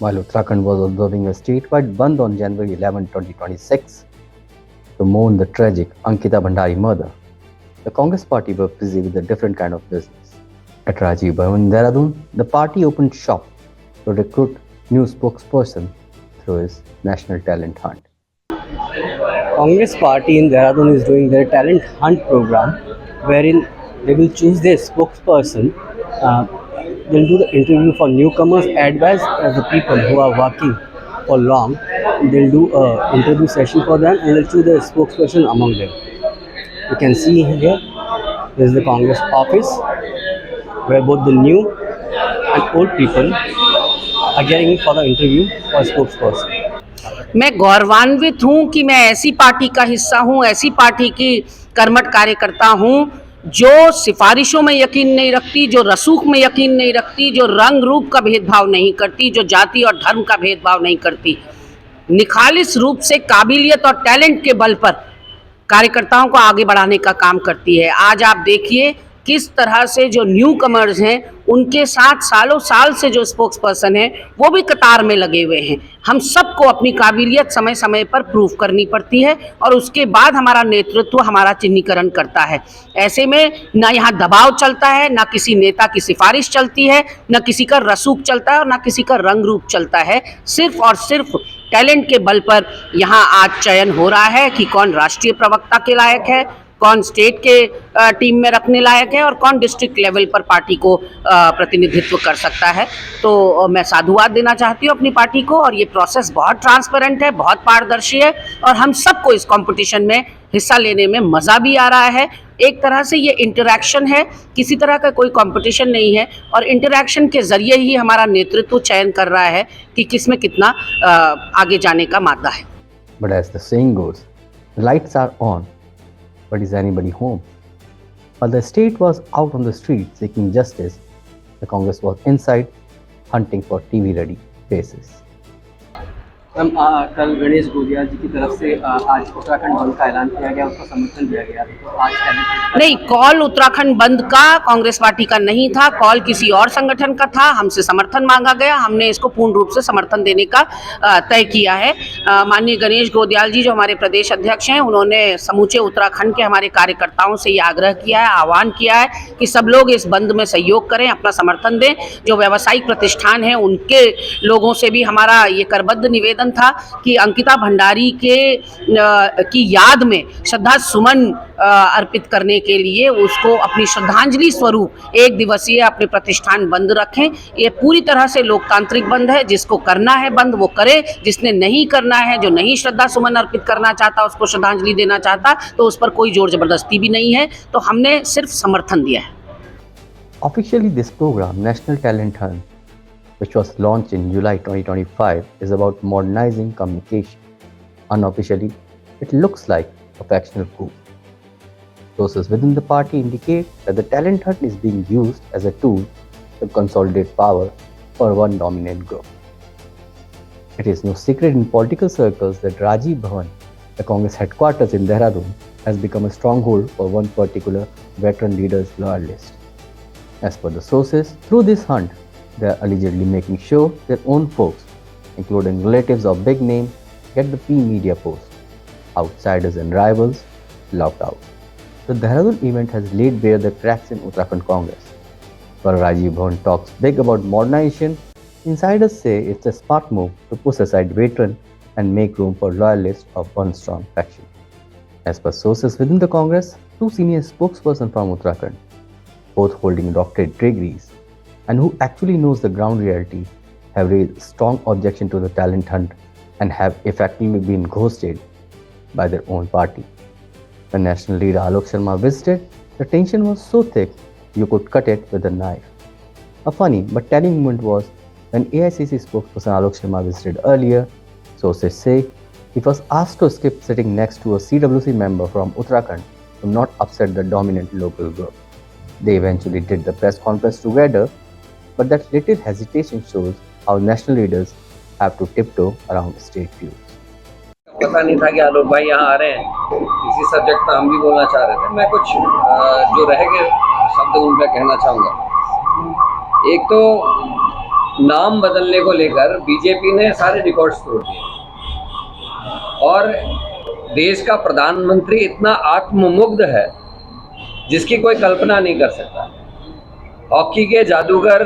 While Uttarakhand was observing a statewide Bandh on January 11, 2026, to mourn the tragic Ankita Bhandari murder, the Congress party were busy with a different kind of business. At Rajiv Bhavan, Dehradun, the party opened shop to recruit new spokesperson through its National Talent Hunt. Congress party in Dehradun is doing their talent hunt program, wherein they will choose their spokesperson. They'll do the interview for newcomers as well as the people who are working for long. They'll do a interview session for them and they'll choose their spokesperson among them. You can see here, this is the Congress office where both the new and old people are getting for the interview for spokesperson. मैं गौरवान्वित हूं कि मैं ऐसी party का हिस्सा हूं, ऐसी पार्टी की कर्मठ कार्यकर्ता हूं जो सिफारिशों में यकीन नहीं रखती, जो रसूख में यकीन नहीं रखती, जो रंग रूप का भेदभाव नहीं करती, जो जाति और धर्म का भेदभाव नहीं करती, निखालिस रूप से काबिलियत और टैलेंट के बल पर कार्यकर्ताओं को आगे बढ़ाने का काम करती है। आज आप देखिए किस तरह से जो न्यू कमर्स हैं उनके साथ सालों साल से जो स्पोक्स पर्सन हैं वो भी कतार में लगे हुए हैं। हम सबको अपनी काबिलियत समय समय पर प्रूव करनी पड़ती है और उसके बाद हमारा नेतृत्व हमारा चिन्हीकरण करता है। ऐसे में ना यहाँ दबाव चलता है, ना किसी नेता की सिफारिश चलती है, ना किसी का रसूख चलता है और ना किसी का रंग रूप चलता है। सिर्फ और सिर्फ टैलेंट के बल पर यहाँ आज चयन हो रहा है कि कौन राष्ट्रीय प्रवक्ता के लायक है, कौन स्टेट के टीम में रखने लायक है और कौन डिस्ट्रिक्ट लेवल पर पार्टी को प्रतिनिधित्व कर सकता है। तो मैं साधुवाद देना चाहती हूँ अपनी पार्टी को और ये प्रोसेस बहुत ट्रांसपेरेंट है, बहुत पारदर्शी है और हम सबको इस कंपटीशन में हिस्सा लेने में मज़ा भी आ रहा है। एक तरह से ये इंटरैक्शन है, किसी तरह का कोई कंपटीशन नहीं है और इंटरैक्शन के ज़रिए ही हमारा नेतृत्व चयन कर रहा है कि किस में कितना आगे जाने का मादा है। But as the saying goes, the lights are on, but is anybody home? While the state was out on the street seeking justice, the Congress was inside hunting for TV-ready faces. Ma'am, कल गणेश गोदिया जी की तरफ से आज उत्तराखंड बंद का ऐलान किया गया, उसको समर्थन दिया गया, तो आज नहीं, कॉल उत्तराखंड बंद का कांग्रेस पार्टी का नहीं था, कॉल किसी और संगठन का था। हमसे समर्थन मांगा गया, हमने इसको पूर्ण रूप से समर्थन देने का तय किया है। माननीय गणेश गोदियाल जी जो हमारे प्रदेश अध्यक्ष हैं, उन्होंने समूचे उत्तराखंड के हमारे कार्यकर्ताओं से ये आग्रह किया है, आह्वान किया है कि सब लोग इस बंद में सहयोग करें, अपना समर्थन दें। जो व्यावसायिक प्रतिष्ठान हैं उनके लोगों से भी हमारा ये करबद्ध निवेदन था कि अंकिता भंडारी की याद में श्रद्धा सुमन अर्पित करने के लिए उसको अपनी श्रद्धांजलि स्वरूप एक दिवसीय अपने प्रतिष्ठान बंद रखें। ये पूरी तरह से लोकतांत्रिक बंद है, जिसको करना है बंद वो करे, जिसने नहीं करना है, जो नहीं श्रद्धा सुमन अर्पित करना चाहता, उसको श्रद्धांजलि देना चाहता, तो उस पर कोई जोर जबरदस्ती भी नहीं है। तो हमने सिर्फ समर्थन दिया है। Officially, this program, National Talent Hunt, which was launched in July 2025, is about modernizing communication. Unofficially, it looks like a factional coup. Sources within the party indicate that the talent hunt is being used as a tool to consolidate power for one dominant group. It is no secret in political circles that Rajiv Bhavan, the Congress headquarters in Dehradun, has become a stronghold for one particular veteran leader's loyalist. As per the sources, through this hunt, they are allegedly making sure their own folks, including relatives of big names, get the P-media post. Outsiders and rivals locked out. The Dehradun event has laid bare the cracks in Uttarakhand Congress. While Rajiv Bhavan talks big about modernization, insiders say it's a smart move to push aside veteran and make room for loyalists of one strong faction. As per sources within the Congress, two senior spokespersons from Uttarakhand, both holding doctorate degrees and who actually knows the ground reality, have raised strong objection to the talent hunt and have effectively been ghosted by their own party. When national leader Alok Sharma visited, the tension was so thick you could cut it with a knife. A funny but telling moment was when AICC spokesperson Alok Sharma visited earlier. Sources say he was asked to skip sitting next to a CWC member from Uttarakhand to not upset the dominant local group. They eventually did the press conference together, but that little hesitation shows how national leaders have to tiptoe around state feuds. पता नहीं था कि आलोक भाई यहाँ आ रहे हैं, इसी subject पर हम भी बोलना चाह रहे थे। मैं कुछ जो रह गए शब्द उन पर कहना चाहूँगा। एक तो नाम बदलने को लेकर बीजेपी ने सारे रिकॉर्ड्स तोड़ दिए और देश का प्रधानमंत्री इतना आत्ममुग्ध है जिसकी कोई कल्पना नहीं कर सकता। हॉकी के जादूगर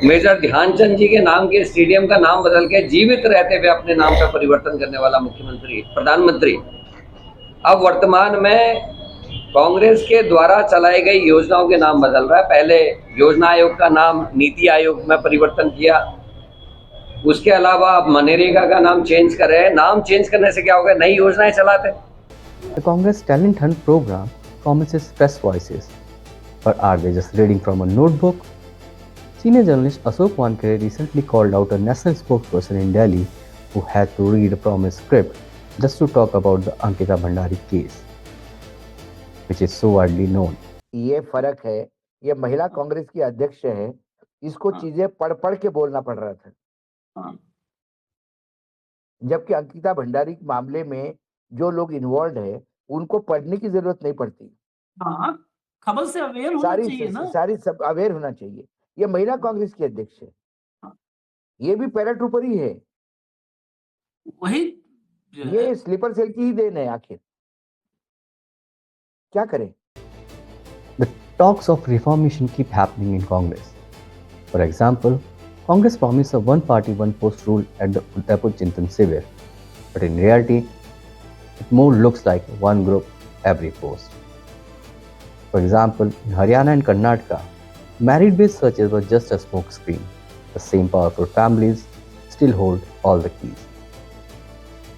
मेजर ध्यानचंद जी के नाम के स्टेडियम का नाम बदल के जीवित रहते हुए अपने नाम का परिवर्तन करने वाला प्रधानमंत्री अब वर्तमान में कांग्रेस के द्वारा चलाई गई योजनाओं के नाम बदल रहा है। पहले योजना आयोग का नाम नीति आयोग में परिवर्तन किया, उसके अलावा अब मनरेगा का नाम चेंज कर रहे हैं। नाम चेंज करने से क्या होगा, नई योजनाएं चलाते। The Congress Talent Hunt program promises fresh voices, but are they just reading from a notebook? Senior journalist Ashok Wankere recently called out a national spokesperson in Delhi who had to read a promised script just to talk about the Ankita Bhandari case, which is so widely known. ये फर्क है, ये महिला कांग्रेस की अध्यक्ष है, इसको चीजें पढ़ पढ़ के बोलना पड़ रहा था, जबकि अंकिता भंडारी के मामले में जो लोग इन्वॉल्व है उनको पढ़ने की जरूरत नहीं पड़ती। हाँ, खबर से अवेयर होना चाहिए ना। सारी सब अवेयर होना चाहिए। ये महिला कांग्रेस की अध्यक्ष है, ये भी पैराट्रूपर ही है, वही ये स्लीपर सेल की ही देन है। आखिर क्या करें? The talks of reformation keep happening in Congress. For example, Congress promised a one-party, one-post rule at the Udaipur Chintan Shivir, but in reality, it more looks like one group, every post. For example, in Haryana and Karnataka, merit-based searches were just a smokescreen. The same powerful families still hold all the keys.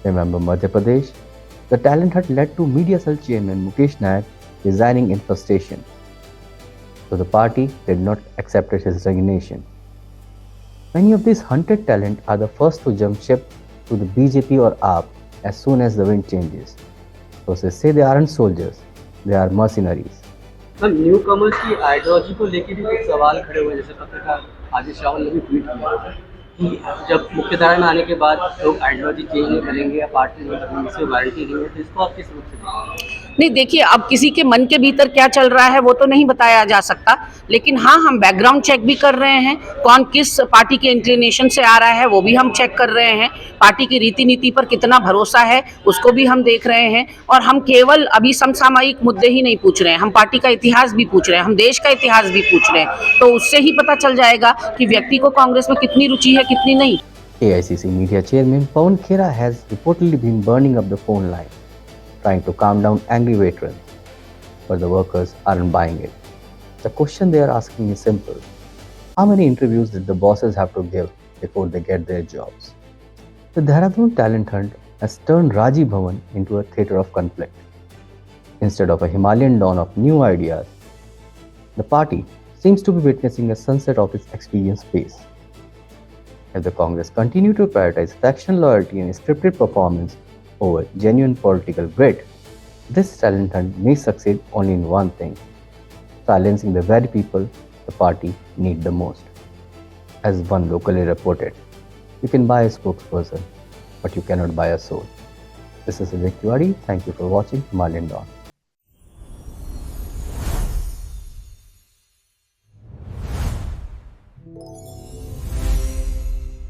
Remember Madhya Pradesh? The talent hunt led to media cell chairman Mukesh Nayak resigning in frustration. So the party did not accept his resignation. Many of these hunted talent are the first to jump ship to the BJP or AAP as soon as the wind changes. Sources say they aren't soldiers, they are mercenaries. Ma'am, new commerce की ideology को लेकर भी कुछ सवाल खड़े हुए, जैसे पत्रकार आदिश रावल ने भी ट्वीट किया कि जब मुख्यधारा में आने के बाद लोग आइडियोलॉजी चेंज नहीं करेंगे या पार्टी से वारंटी नहीं है, तो इसको आप किस रूप से देखते हैं? नहीं, देखिए, अब किसी के मन के भीतर क्या चल रहा है वो तो नहीं बताया जा सकता, लेकिन हाँ, हम बैकग्राउंड चेक भी कर रहे हैं। कौन किस पार्टी के इंक्लिनेशन से आ रहा है वो भी हम चेक कर रहे हैं। पार्टी की रीति नीति पर कितना भरोसा है उसको भी हम देख रहे हैं। और हम केवल अभी समसामयिक मुद्दे ही नहीं पूछ रहे हैं, हम पार्टी का इतिहास भी पूछ रहे हैं, हम देश का इतिहास भी पूछ रहे हैं। तो उससे ही पता चल जाएगा कि व्यक्ति को कांग्रेस में कितनी रुचि है, कितनी नहीं। AICC media chairman Pawan Khera has reportedly been burning up the phone line, trying to calm down angry veterans, but the workers aren't buying it. The question they are asking is simple. How many interviews did the bosses have to give before they get their jobs? The Dehradun talent hunt has turned Rajiv Bhavan into a theatre of conflict. Instead of a Himalayan dawn of new ideas, the party seems to be witnessing a sunset of its experienced base. If the Congress continue to prioritize faction loyalty and scripted performance over genuine political grit, this talent hunt may succeed only in one thing: silencing the very people the party need the most. As one locally reported, you can buy a spokesperson, but you cannot buy a soul. This is Vivek Tiwari. Thank you for watching Himalayan Dawn.